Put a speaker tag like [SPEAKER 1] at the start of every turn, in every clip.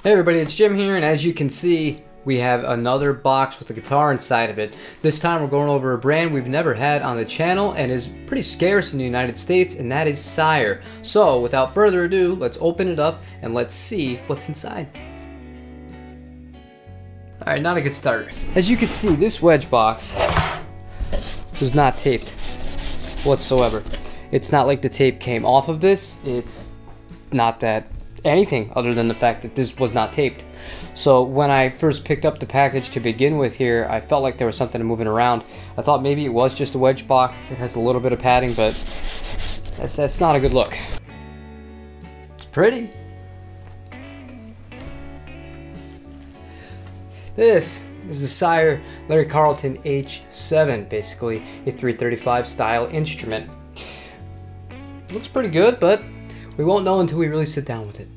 [SPEAKER 1] Hey everybody, it's Jim here, and as you can see, we have another box with a guitar inside of it. This time we're going over a brand we've never had on the channel and is pretty scarce in the United States, and that is Sire. So without further ado, let's open it up and let's see what's inside. Alright, now to get started. As you can see, this wedge box was not taped whatsoever. It's not like the tape came off of this. It's not that anything other than the fact that this was not taped. So when I first picked up the package to begin with here, I felt like there was something moving around. I thought maybe it was just a wedge box. It has a little bit of padding, but that's not a good look. It's pretty. This is the Sire H7, basically a 335 style instrument. Looks pretty good, but we won't know until we really sit down with it.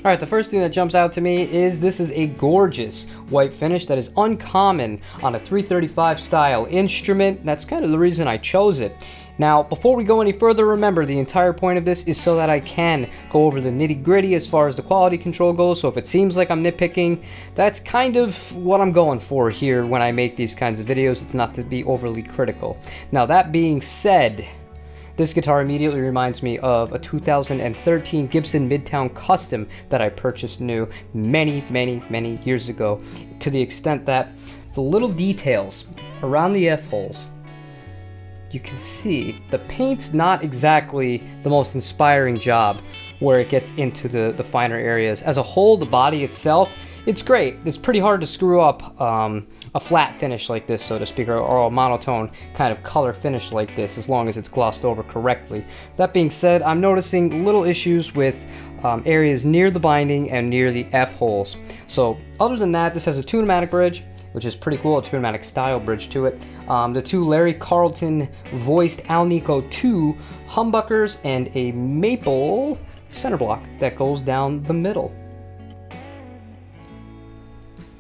[SPEAKER 1] Alright, the first thing that jumps out to me is this is a gorgeous white finish that is uncommon on a 335 style instrument. That's kind of the reason I chose it. Now, before we go any further, remember the entire point of this is so that I can go over the nitty-gritty as far as the quality control goes. So if it seems like I'm nitpicking, that's kind of what I'm going for here when I make these kinds of videos. It's not to be overly critical. Now, that being said, this guitar immediately reminds me of a 2013 Gibson Midtown Custom that I purchased new many years ago, to the extent that the little details around the F-holes, you can see the paint's not exactly the most inspiring job where it gets into the finer areas. As a whole, the body itself, it's great. It's pretty hard to screw up a flat finish like this, so to speak, or a monotone kind of color finish like this, as long as it's glossed over correctly. That being said, I'm noticing little issues with areas near the binding and near the F-holes. So other than that, this has a tune-o-matic bridge, which is pretty cool, a tune-o-matic style bridge to it. The two Larry Carlton voiced Alnico 2 humbuckers and a maple center block that goes down the middle.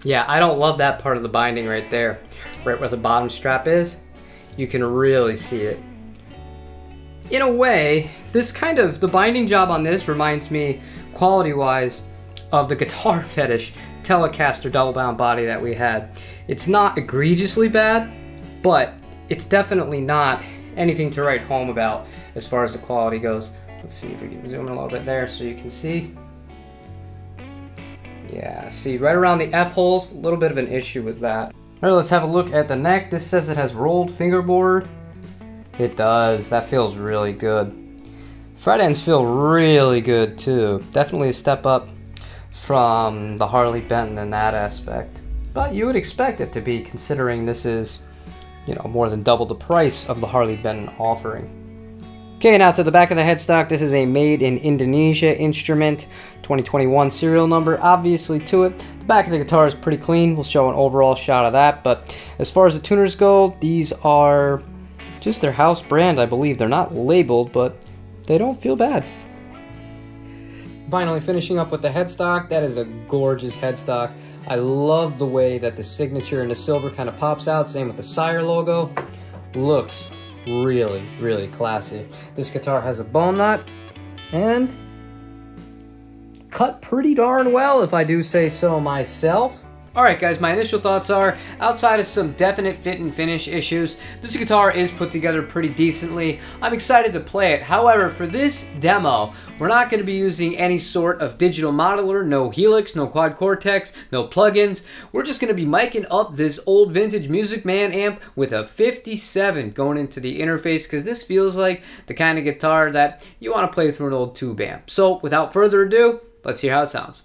[SPEAKER 1] Yeah, I don't love that part of the binding right there. Right where the bottom strap is, you can really see it. In a way, the binding job on this reminds me, quality-wise, of the Guitar Fetish Telecaster double-bound body that we had. It's not egregiously bad, but it's definitely not anything to write home about as far as the quality goes. Let's see if we can zoom in a little bit there so you can see. Yeah, see, right around the F-holes, a little bit of an issue with that. All right, let's have a look at the neck. This says it has rolled fingerboard. It does. That feels really good. Fret ends feel really good, too. Definitely a step up from the Harley Benton in that aspect. But you would expect it to be, considering this is, you know, more than double the price of the Harley Benton offering. Okay, now to the back of the headstock. This is a made in Indonesia instrument, 2021 serial number, obviously to it. The back of the guitar is pretty clean. We'll show an overall shot of that. But as far as the tuners go, these are just their house brand, I believe. They're not labeled, but they don't feel bad. Finally, finishing up with the headstock. That is a gorgeous headstock. I love the way that the signature in the silver kind of pops out. Same with the Sire logo. Looks really classy. This guitar has a bone nut and cut pretty darn well, if I do say so myself. Alright guys, my initial thoughts are, outside of some definite fit and finish issues, this guitar is put together pretty decently. I'm excited to play it. However, for this demo, we're not going to be using any sort of digital modeler, no Helix, no Quad Cortex, no plugins. We're just going to be miking up this old vintage Music Man amp with a 57 going into the interface, because this feels like the kind of guitar that you want to play through an old tube amp. So without further ado, let's hear how it sounds.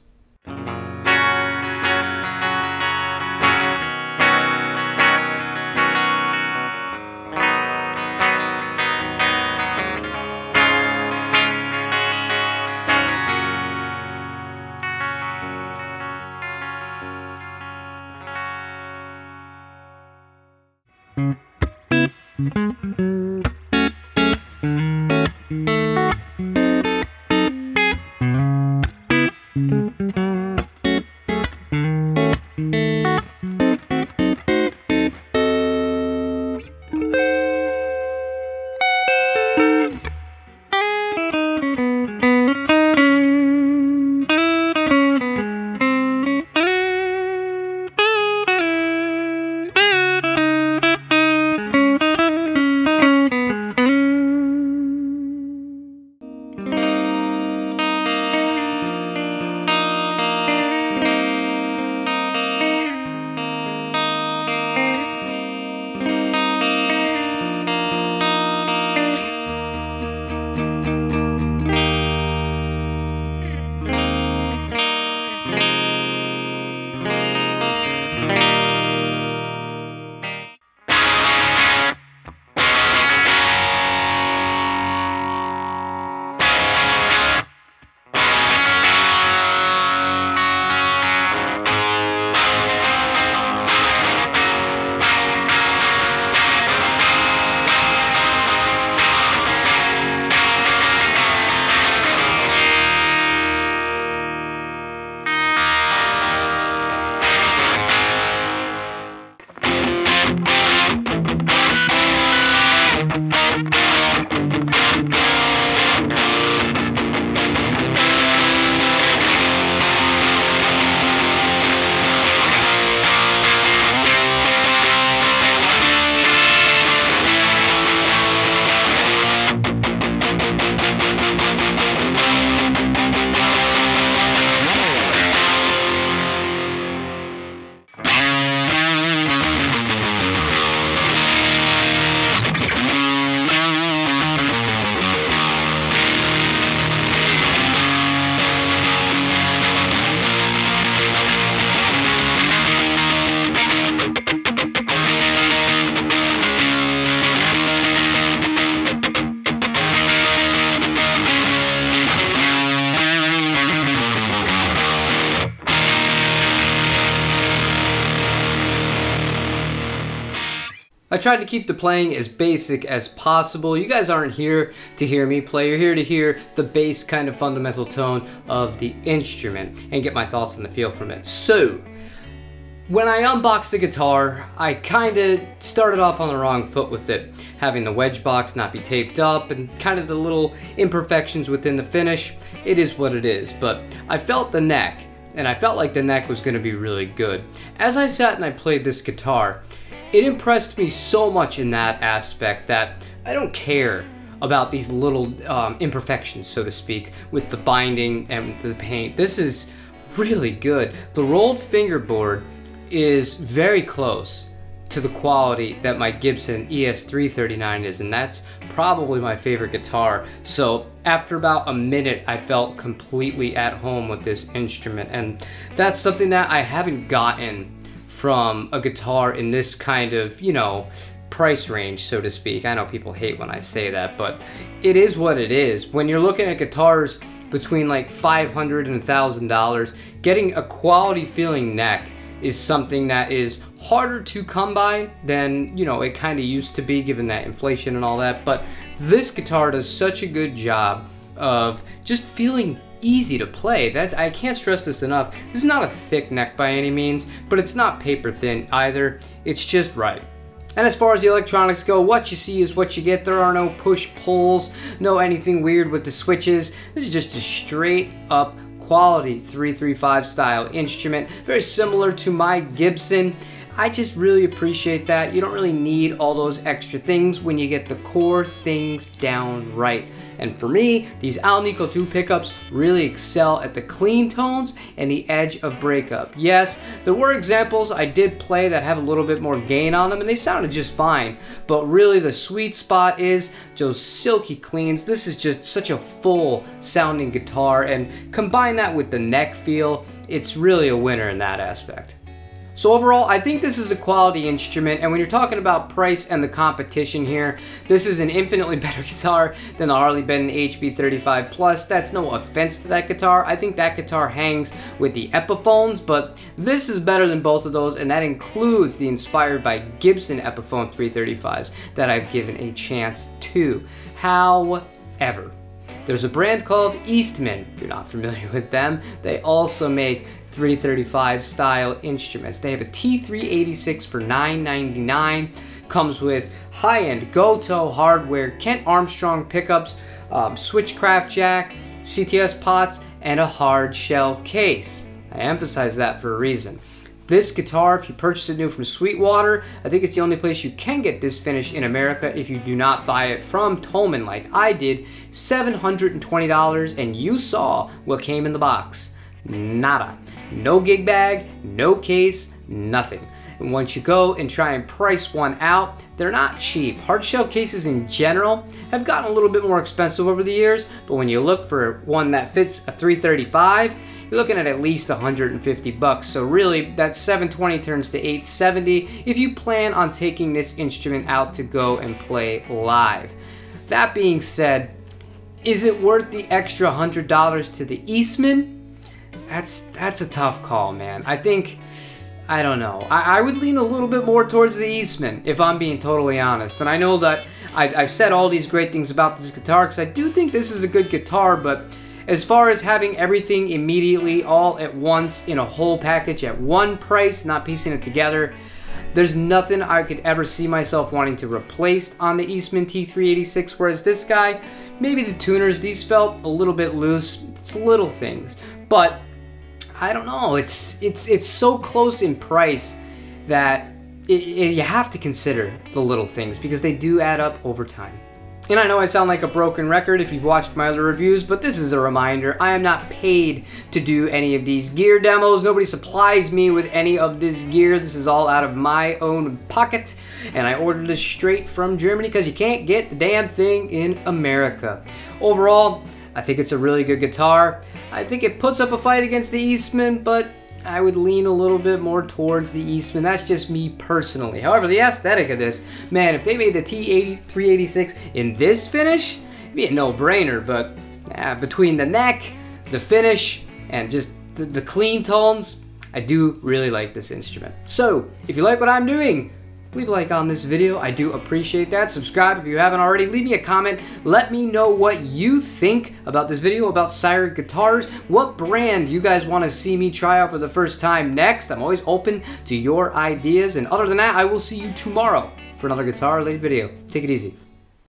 [SPEAKER 1] tried to keep the playing as basic as possible. You guys aren't here to hear me play. You're here to hear the bass kind of fundamental tone of the instrument and get my thoughts and the feel from it. So, when I unboxed the guitar, I kind of started off on the wrong foot with it. Having the wedge box not be taped up and kind of the little imperfections within the finish. It is what it is, but I felt the neck, and I felt like the neck was going to be really good. As I sat and I played this guitar, it impressed me so much in that aspect that I don't care about these little imperfections, so to speak, with the binding and the paint. This is really good. The rolled fingerboard is very close to the quality that my Gibson ES339 is, and that's probably my favorite guitar. So after about a minute, I felt completely at home with this instrument, and that's something that I haven't gotten from a guitar in this kind of, you know, price range, so to speak. I know people hate when I say that, but it is what it is. When you're looking at guitars between like $500 and $1,000, getting a quality feeling neck is something that is harder to come by than, you know, it kind of used to be, given that inflation and all that. But this guitar does such a good job of just feeling easy to play. That, I can't stress this enough. This is not a thick neck by any means, but it's not paper thin either. It's just right. And as far as the electronics go, what you see is what you get. There are no push pulls, no anything weird with the switches. This is just a straight up quality 335 style instrument, very similar to my Gibson. I just really appreciate that. You don't really need all those extra things when you get the core things down right. And for me, these Alnico 2 pickups really excel at the clean tones and the edge of breakup. Yes, there were examples I did play that have a little bit more gain on them and they sounded just fine. But really the sweet spot is those silky cleans. This is just such a full sounding guitar, and combine that with the neck feel, it's really a winner in that aspect. So overall, I think this is a quality instrument, and when you're talking about price and the competition here, this is an infinitely better guitar than the Harley Benton HB35 Plus. That's no offense to that guitar. I think that guitar hangs with the Epiphones, but this is better than both of those, and that includes the inspired by Gibson Epiphone 335s that I've given a chance to. However, there's a brand called Eastman. If you're not familiar with them, they also make 335 style instruments. They have a T386 for $9.99. Comes with high-end Goto hardware, Kent Armstrong pickups, switchcraft jack, CTS pots, and a hard shell case. I emphasize that for a reason. This guitar, if you purchase it new from Sweetwater, I think it's the only place you can get this finish in America if you do not buy it from Thomann like I did. $720, and you saw what came in the box. Nada. No gig bag, no case, nothing. And once you go and try and price one out, they're not cheap. Hard shell cases in general have gotten a little bit more expensive over the years, but when you look for one that fits a 335, you're looking at least 150 bucks. So really, that 720 turns to 870 if you plan on taking this instrument out to go and play live. That being said, is it worth the extra $100 to the Eastman? That's a tough call, man. I don't know. I would lean a little bit more towards the Eastman, if I'm being totally honest. And I know that I've said all these great things about this guitar, because I do think this is a good guitar, but as far as having everything immediately all at once in a whole package at one price, not piecing it together, there's nothing I could ever see myself wanting to replace on the Eastman T386, whereas this guy, maybe the tuners, these felt a little bit loose. It's little things, but I don't know, it's so close in price that you have to consider the little things, because they do add up over time. And I know I sound like a broken record if you've watched my other reviews, but this is a reminder. I am not paid to do any of these gear demos. Nobody supplies me with any of this gear. This is all out of my own pocket, and I ordered this straight from Germany because you can't get the damn thing in America. Overall, I think it's a really good guitar. I think it puts up a fight against the Eastman, but I would lean a little bit more towards the Eastman. That's just me personally. However, the aesthetic of this, man, if they made the T386 in this finish, it'd be a no-brainer, but between the neck, the finish, and just the clean tones, I do really like this instrument. So, if you like what I'm doing, leave a like on this video. I do appreciate that. Subscribe if you haven't already. Leave me a comment. Let me know what you think about this video, about Sire guitars. What brand you guys want to see me try out for the first time next. I'm always open to your ideas. And other than that, I will see you tomorrow for another guitar related video. Take it easy.